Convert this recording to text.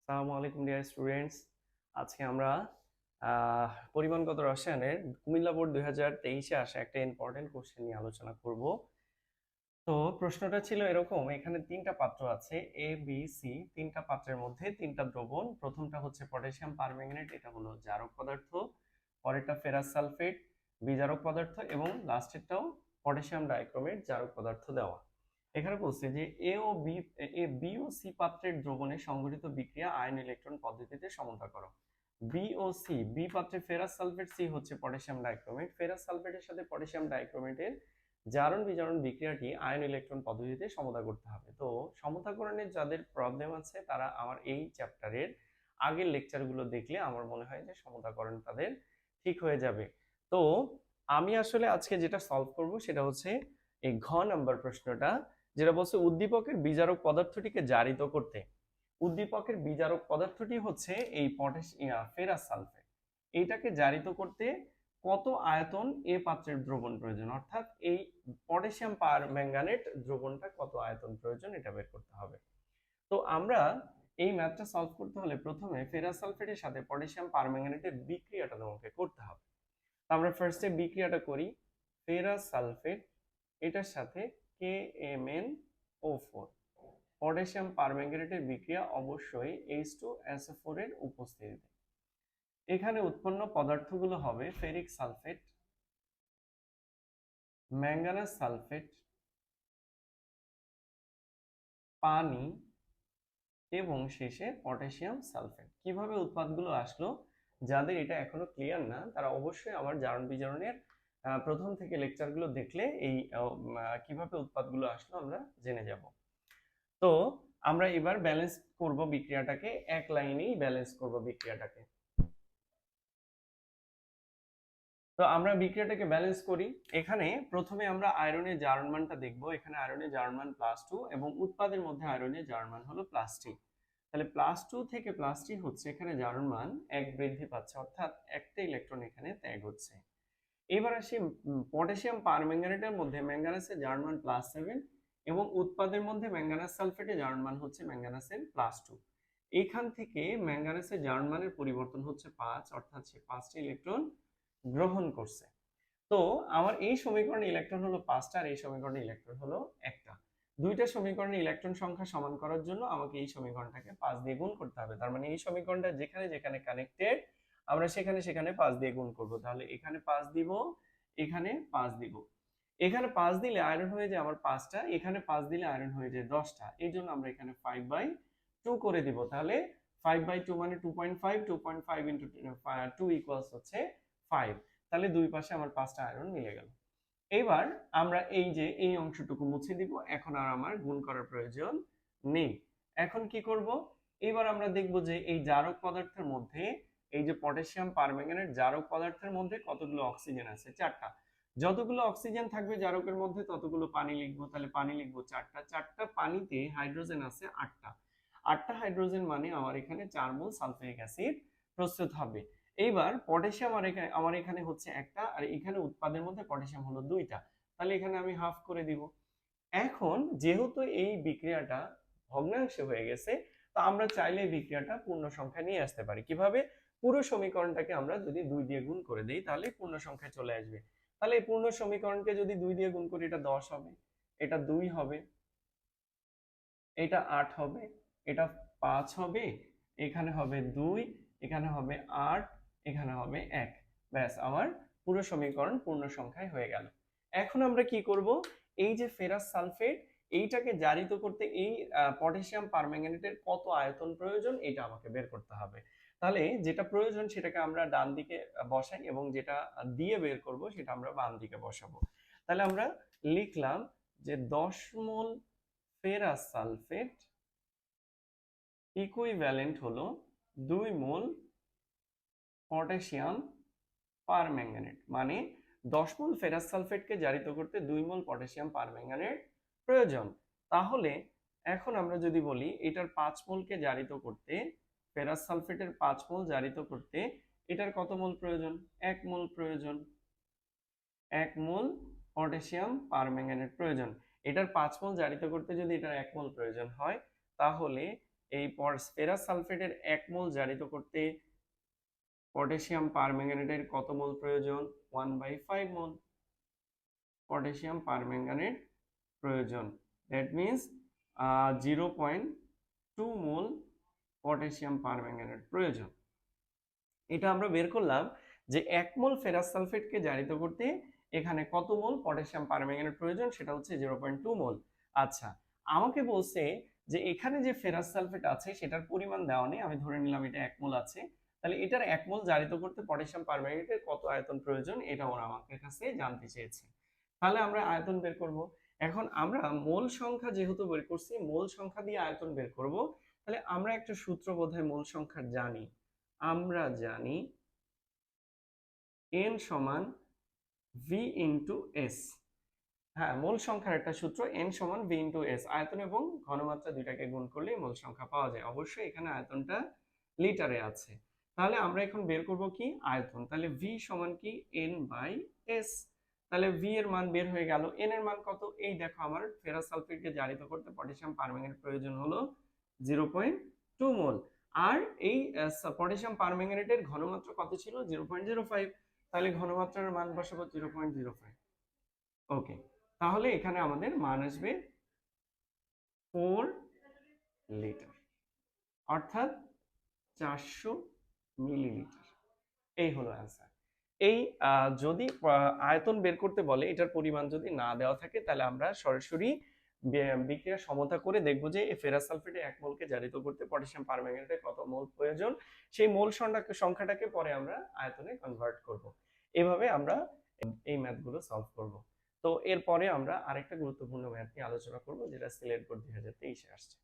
আসসালামু আলাইকুম dear students. আজকে আমরা পরিমাণগত রসায়নের কুমিল্লা বোর্ড 2023-এ আসা একটা ইম্পর্টেন্ট কোশ্চেন নিয়ে আলোচনা করব। তো প্রশ্নটা ছিল এরকম, এখানে তিনটা পাত্র আছে এ বি সি। তিনটা পাত্রের মধ্যে তিনটা দ্রবণ, প্রথমটা হচ্ছে পটাশিয়াম পারম্যাঙ্গানেট, এটা হলো জারক পদার্থ। পরেরটা ফেরাস সালফেট, বিজারক পদার্থ, এবং লাস্টেরটাও পটাশিয়াম ডাইক্রোমেট, জারক পদার্থ দেওয়া। এখানে বলছে যে বি ও সি পাত্রের দ্রবণে সংঘটিত বিক্রিয়া আয়ন ইলেকট্রন পদ্ধতিতে সমতা করো। বি ও সি, বি পাত্রে ফেরাস সালফেট, সি হচ্ছে পটাশিয়াম ডাইক্রোমেট। ফেরাস সালফেটের সাথে পটাশিয়াম ডাইক্রোমেটের জারণ বিজারণ বিক্রিয়াটি আয়ন ইলেকট্রন পদ্ধতিতে সমতা করতে হবে। তো সমতাকরণের যাদের প্রবলেম আছে তারা আমার এই চ্যাপ্টারের আগের লেকচারগুলো দেখলে আমার মনে হয় যে সমতাকরণ তাদের ঠিক হয়ে যাবে। তো আমি আসলে আজকে যেটা সলভ করব সেটা হচ্ছে এই ঘ নাম্বার প্রশ্নটা, যেটা বলছে উদ্দীপকের বিজারক পদার্থটিকে জারিত করতে। উদ্দীপকের বিজারক পদার্থটি হচ্ছে এই ফেরাস সালফেট। এইটাকে জারিত করতে কত আয়তন এ পাত্রের দ্রবণ প্রয়োজন, অর্থাৎ এই পটাশিয়াম পারম্যাঙ্গানেট দ্রবণটা কত আয়তন প্রয়োজন এটা বের করতে হবে। তো আমরা এই ম্যাথটা সলভ করতে হলে প্রথমে ফেরাস সালফেটের সাথে পটাশিয়াম পারম্যাঙ্গানেটের বিক্রিয়াটা তোমাকে করতে হবে। তো আমরা ফার্স্টে বিক্রিয়াটা করি। ফেরাস সালফেট এটার সাথে KMnO4, পটাশিয়াম পারম্যাঙ্গানেটের বিক্রিয়া অবশ্যই H2SO4 এর উপস্থিতিতে। এখানে উৎপন্ন পদার্থগুলো হবে ফেরিক সালফেট, ম্যাঙ্গানাস সালফেট, পানি এবং শেষে পটাশিয়াম সালফেট। কিভাবে উৎপাদগুলো আসলো, যাদের এটা এখনো ক্লিয়ার না তারা অবশ্যই আমার জারণ বিজারণের প্রথম থেকে লেকচারগুলো দেখলে এই কিভাবে উৎপাদগুলো আসলো আমরা জেনে যাব। তো আমরা এবার ব্যালেন্স করব বিক্রিয়াটাকে, এক লাইনেই ব্যালেন্স করব বিক্রিয়াটাকে। তো আমরা বিক্রিয়াটাকে ব্যালেন্স করি। এখানে প্রথমে আমরা আয়রনের জারণ মানটা দেখব। এখানে আয়রনের জারণ মান +2 এবং উৎপাদের মধ্যে আয়রনের জারণ মান হলো +3। তাহলে +2 থেকে +3 হচ্ছে এখানে জারণ মান 1 বৃদ্ধি পাচ্ছে, অর্থাৎ একটা ইলেকট্রন এখানে ত্যাগ হচ্ছে। এবার আসি পটাশিয়াম পারম্যাঙ্গানেটের মধ্যে ম্যাঙ্গানাসের জারণ মান +7 এবং উৎপাদের মধ্যে ম্যাঙ্গানাস সালফেটের জারণ মান হচ্ছে ম্যাঙ্গানাসের +2। এইখান থেকে ম্যাঙ্গানাসের জারণ মানের পরিবর্তন হচ্ছে 5, অর্থাৎ সে 5টি ইলেকট্রন গ্রহণ করছে। তো আমার এই সমীকরণে ইলেকট্রন হলো 5টা আর এই সমীকরণে ইলেকট্রন হলো একটা। দুইটা সমীকরণে ইলেকট্রন সংখ্যা সমান করার জন্য আমাকে এই সমীকরণটাকে 5 দিয়ে গুণ করতে হবে। তার মানে এই সমীকরণটা যেখানে যেখানে কানেক্টেড আমরা সেখানে সেখানে 5 দিয়ে গুণ করব। তাহলে এখানে 5 দিব, এখানে 5 দিব। এখানে 5 দিলে আয়রন হয়ে যায় আমার 5টা, এখানে 5 দিলে আয়রন হয়ে যায় 10টা। এই জন্য আমরা এখানে 5/2 করে দিব। তাহলে 5/2 মানে 2.5, 2.5 ইন্টু 2 ইকুয়ালস হচ্ছে 5। তাহলে দুই পাশে আমার 5টা আয়রন মিলে গেল। এবার আমরা এই যে এই অংশটুকু মুছে দিব, এখন আর আমার গুণ করার প্রয়োজন নেই। এখন কি করব, এবার আমরা দেখব যে এই জারক পদার্থের মধ্যে এই যে পটাশিয়াম পারম্যাঙ্গানেট জারক পদার্থের মধ্যে কতগুলো অক্সিজেন আছে, 4টা। যতগুলো অক্সিজেন থাকবে জারকের মধ্যে ততগুলো পানি লিখবো। তাহলে পানি লিখবো 4টা। 4টা পানিতে হাইড্রোজেন আছে 8টা। 8টা হাইড্রোজেন মানে আমার এখানে 4 মোল সালফিউরিক অ্যাসিড প্রস্তুত হবে। এইবার পটাশিয়াম আমার এখানে হচ্ছে একটা, আর এখানে উৎপাদের মধ্যে পটাশিয়াম হলো 2টা। তাহলে এখানে আমি হাফ করে দিব। এখন যেহেতু এই বিক্রিয়াটা ভগ্নাংশে হয়ে গেছে, তো আমরা চাইলে এই বিক্রিয়াটা পূর্ণ সংখ্যা নিয়ে আসতে পারি। কিভাবে? পুরো সমীকরণটাকে আমরা যদি 2 দিয়ে গুণ করে দেই তাহলে পূর্ণ সংখ্যায় চলে আসবে। তাহলে এই পূর্ণ সমীকরণকে যদি 2 দিয়ে গুণ করি এটা 10 হবে, এটা 2 হবে, এটা 8 হবে, এটা 5 হবে, এখানে হবে 2, এখানে হবে 8, এখানে হবে 1। ব্যাস, আমার পুরো সমীকরণ পূর্ণ সংখ্যায় হয়ে গেল। এখন আমরা কি করব, এই যে ফেরাস সালফেট এইটাকে জারিত করতে এই পটাশিয়াম পারম্যাঙ্গানেটের কত আয়তন প্রয়োজন এটা আমাকে বের করতে হবে। তাহলে যেটা প্রয়োজন সেটাকে আমরা ডান দিকে বসাই এবং যেটা দিয়ে বের করব সেটা আমরা বাম দিকে বসাবো। তাহলে আমরা লিখলাম যে 10 মোল ফেরাস সালফেট ইকুইভ্যালেন্ট হলো 2 মোল পটাশিয়াম পারম্যাঙ্গানেট। মানে 10 মোল ফেরাস সালফেটকে জারিত করতে 2 মোল পটাশিয়াম পারম্যাঙ্গানেট প্রয়োজন। তাহলে এখন আমরা যদি বলি এটার 5 মোলকে জারিত করতে, ফেরাস সালফেটের 5 মোল জারিত করতে এটার কত মোল প্রয়োজন? 1 মোল প্রয়োজন। 1 মোল পটাশিয়াম পারম্যাঙ্গানেট প্রয়োজন। এটার 5 মোল জারিত করতে যদি এটার 1 মোল প্রয়োজন হয়, তাহলে এই ফেরাস সালফেটের 1 মোল জারিত করতে পটাশিয়াম পারম্যাঙ্গানেটের কত মোল প্রয়োজন? 1/5 মোল পটাশিয়াম পারম্যাঙ্গানেট প্রয়োজন। That means 0.2 mole potassium permanganate প্রয়োজন। এটা আমরা বের করলাম যে 1 মোল ফেরাস সালফেটকে জারিত করতে এখানে কত মোল পটাশিয়াম পারম্যাঙ্গানেট প্রয়োজন, সেটা হচ্ছে 0.2 মোল। আচ্ছা, আমাকে বলছে যে এখানে যে ফেরাস সালফেট আছে সেটার পরিমাণ দেওয়া নেই, আমি ধরে নিলাম এটা 1 মোল আছে, তাহলে এটার 1 মোল জারিত করতে পটাশিয়াম পারম্যাঙ্গানেটের কত আয়তন প্রয়োজন এটা ওরা আমাদের কাছে জানতে চেয়েছে। তাহলে আমরা আয়তন বের করব। এখন আমরা মোল সংখ্যা যেহেতু বের করছি, মোল সংখ্যা দিয়ে আয়তন বের করব। তাহলে আমরা একটা সূত্র বোধহয় মোল সংখ্যার জানি, আমরা জানি n সমান v ইন্টু এস। হ্যাঁ, মোল সংখ্যার একটা সূত্র n সমান v ইন্টু এস। আয়তন এবং ঘনমাত্রা দুইটাকে গুণ করলে মোল সংখ্যা পাওয়া যায়। অবশ্যই এখানে আয়তনটা লিটারে আছে। তাহলে আমরা এখন বের করব কি আয়তন। তাহলে v সমান কি n বাই এস। তাহলে v এর মান বের হয়ে গেল। n এর মান কত? এই দেখো, আমার ফেরাস সালফেটকে জারিত করতে পটাশিয়াম পারম্যাঙ্গানেট প্রয়োজন হলো 0.2 মোল। আর এই পটাশিয়াম পারম্যাঙ্গানেটের ঘনমাত্রা কত ছিল? 0.05। তাহলে ঘনমাত্রার মান বসাবো 0.05। ওকে, তাহলে এখানে আমাদের মান আসবে 4 লিটার, অর্থাৎ 400 মিলিলিটার। এই হলো অ্যান্সার। এই যদি আয়তন বের করতে বলে, এটার পরিমাণ যদি না দেওয়া থাকে, তাহলে আমরা সরাসরি বিক্রিয়া সমতা করে দেখব যে ফেরাস সালফেটে 1 মোলকে জারিত করতে পটাশিয়াম পারম্যাঙ্গানেটে কত মোল প্রয়োজন। সেই মোল সংখ্যাটাকে পরে আমরা আয়তনে কনভার্ট করব। এভাবে আমরা এই ম্যাথগুলো সলভ করব। তো এরপরে আমরা আরেকটা গুরুত্বপূর্ণ ম্যাথ নিয়ে আলোচনা করব, যেটা সিলেট বোর্ড 2023-এ আসছে।